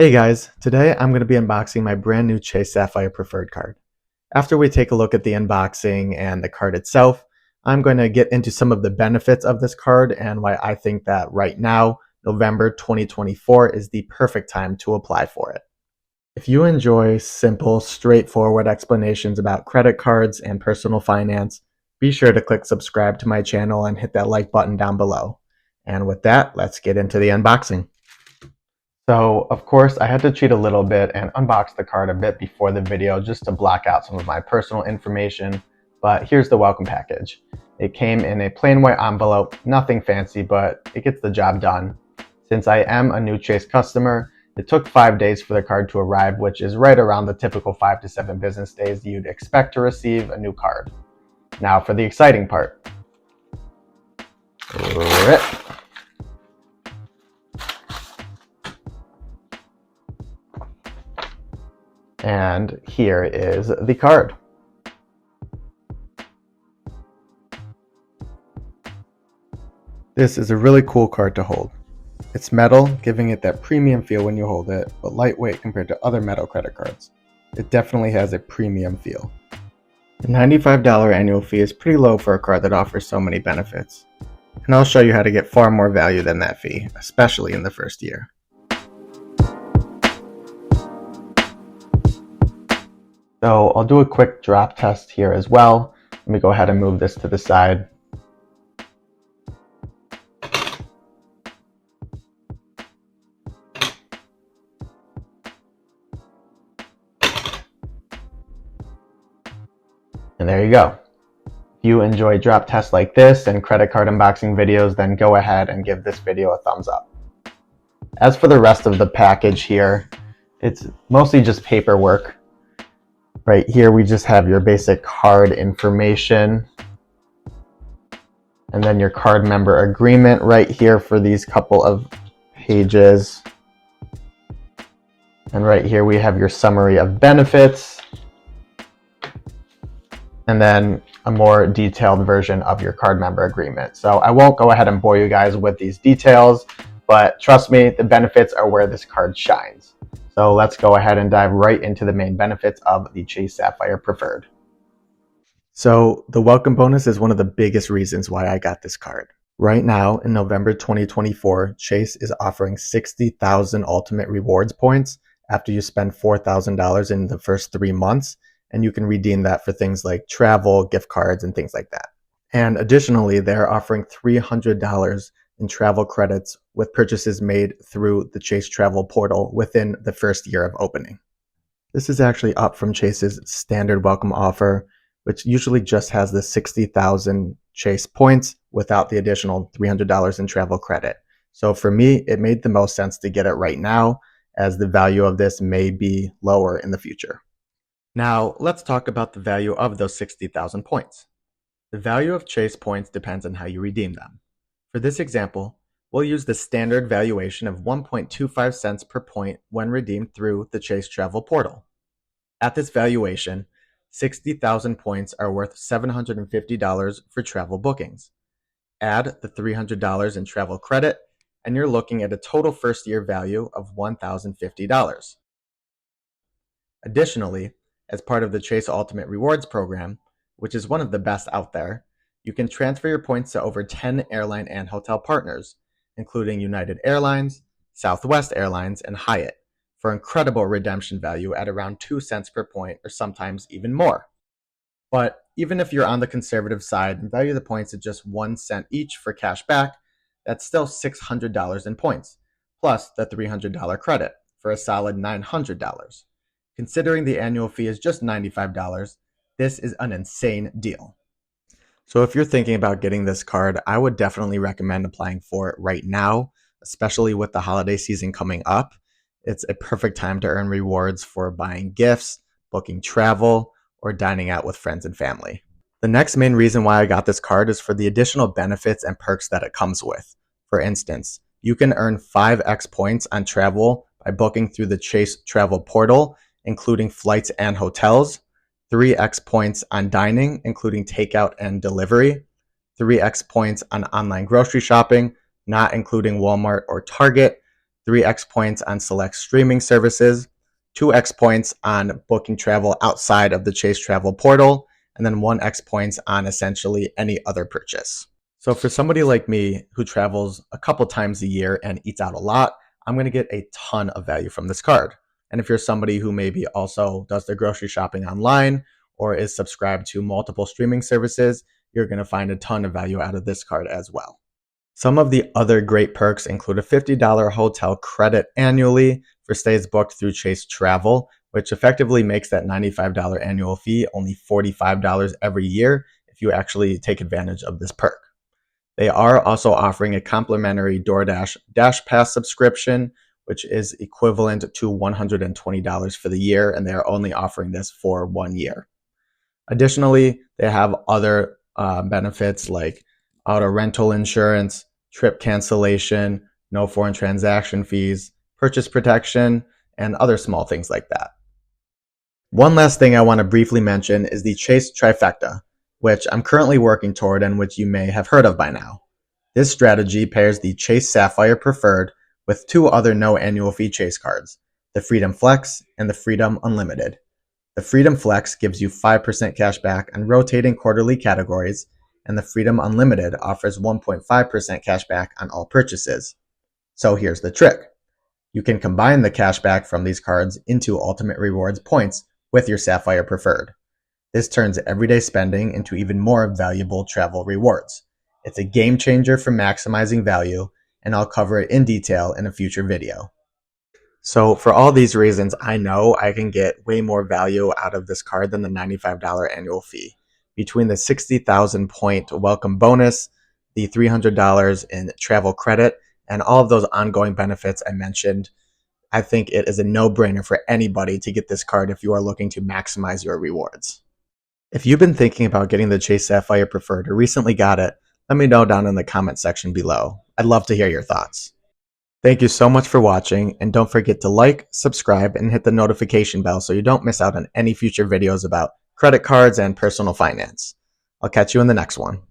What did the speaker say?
Hey guys, today I'm going to be unboxing my brand new Chase Sapphire Preferred card. After we take a look at the unboxing and the card itself, I'm going to get into some of the benefits of this card and why I think that right now, November 2024, is the perfect time to apply for it. If you enjoy simple, straightforward explanations about credit cards and personal finance, be sure to click subscribe to my channel and hit that like button down below. And with that, let's get into the unboxing. So, of course, I had to cheat a little bit and unbox the card a bit before the video just to block out some of my personal information, but here's the welcome package. It came in a plain white envelope, nothing fancy, but it gets the job done. Since I am a new Chase customer, it took 5 days for the card to arrive, which is right around the typical 5 to 7 business days you'd expect to receive a new card. Now for the exciting part. Rip. And here is the card. This is a really cool card to hold. It's metal, giving it that premium feel when you hold it, but lightweight compared to other metal credit cards. It definitely has a premium feel. The $95 annual fee is pretty low for a card that offers so many benefits. And I'll show you how to get far more value than that fee, especially in the first year. So I'll do a quick drop test here as well. Let me go ahead and move this to the side. And there you go. If you enjoy drop tests like this and credit card unboxing videos, then go ahead and give this video a thumbs up. As for the rest of the package here, it's mostly just paperwork. Right here we just have your basic card information and then your card member agreement right here for these couple of pages. And right here we have your summary of benefits and then a more detailed version of your card member agreement. So I won't go ahead and bore you guys with these details, but trust me, the benefits are where this card shines. So let's go ahead and dive right into the main benefits of the Chase Sapphire Preferred. So the welcome bonus is one of the biggest reasons why I got this card. Right now, in November 2024, Chase is offering 60,000 ultimate rewards points after you spend $4,000 in the first 3 months, and you can redeem that for things like travel, gift cards, and things like that. And additionally, they're offering $300 in travel credits with purchases made through the Chase Travel portal within the first year of opening. This is actually up from Chase's standard welcome offer, which usually just has the 60,000 Chase points without the additional $300 in travel credit. So for me, it made the most sense to get it right now, as the value of this may be lower in the future. Now, let's talk about the value of those 60,000 points. The value of Chase points depends on how you redeem them. For this example, we'll use the standard valuation of 1.25 cents per point when redeemed through the Chase Travel portal. At this valuation, 60,000 points are worth $750 for travel bookings. Add the $300 in travel credit, and you're looking at a total first year value of $1,050. Additionally, as part of the Chase Ultimate Rewards program, which is one of the best out there, you can transfer your points to over 10 airline and hotel partners, including United Airlines, Southwest Airlines, and Hyatt, for incredible redemption value at around 2 cents per point or sometimes even more. But even if you're on the conservative side and value the points at just 1 cent each for cash back, that's still $600 in points, plus the $300 credit for a solid $900. Considering the annual fee is just $95, this is an insane deal. So if you're thinking about getting this card, I would definitely recommend applying for it right now, especially with the holiday season coming up. It's a perfect time to earn rewards for buying gifts, booking travel, or dining out with friends and family. The next main reason why I got this card is for the additional benefits and perks that it comes with. For instance, you can earn 5x points on travel by booking through the Chase Travel portal, including flights and hotels, 3x points on dining, including takeout and delivery, 3x points on online grocery shopping, not including Walmart or Target, 3x points on select streaming services, 2x points on booking travel outside of the Chase Travel portal, and then 1x points on essentially any other purchase. So for somebody like me who travels a couple times a year and eats out a lot, I'm going to get a ton of value from this card. And if you're somebody who maybe also does their grocery shopping online or is subscribed to multiple streaming services, you're going to find a ton of value out of this card as well. Some of the other great perks include a $50 hotel credit annually for stays booked through Chase Travel, which effectively makes that $95 annual fee only $45 every year if you actually take advantage of this perk. They are also offering a complimentary DoorDash Dash Pass subscription, which is equivalent to $120 for the year, and they are only offering this for 1 year. Additionally, they have other benefits like auto rental insurance, trip cancellation, no foreign transaction fees, purchase protection, and other small things like that. One last thing I want to briefly mention is the Chase Trifecta, which I'm currently working toward and which you may have heard of by now. This strategy pairs the Chase Sapphire Preferred with 2 other no annual fee Chase cards, the Freedom Flex and the Freedom Unlimited. The Freedom Flex gives you 5% cash back on rotating quarterly categories, and the Freedom Unlimited offers 1.5% cash back on all purchases. So here's the trick. You can combine the cash back from these cards into Ultimate Rewards points with your Sapphire Preferred. This turns everyday spending into even more valuable travel rewards. It's a game changer for maximizing value, and I'll cover it in detail in a future video. So for all these reasons, I know I can get way more value out of this card than the $95 annual fee. Between the 60,000 point welcome bonus, the $300 in travel credit, and all of those ongoing benefits I mentioned, I think it is a no-brainer for anybody to get this card if you are looking to maximize your rewards. If you've been thinking about getting the Chase Sapphire Preferred or recently got it, let me know down in the comment section below. I'd love to hear your thoughts. Thank you so much for watching, and don't forget to like, subscribe, and hit the notification bell so you don't miss out on any future videos about credit cards and personal finance. I'll catch you in the next one.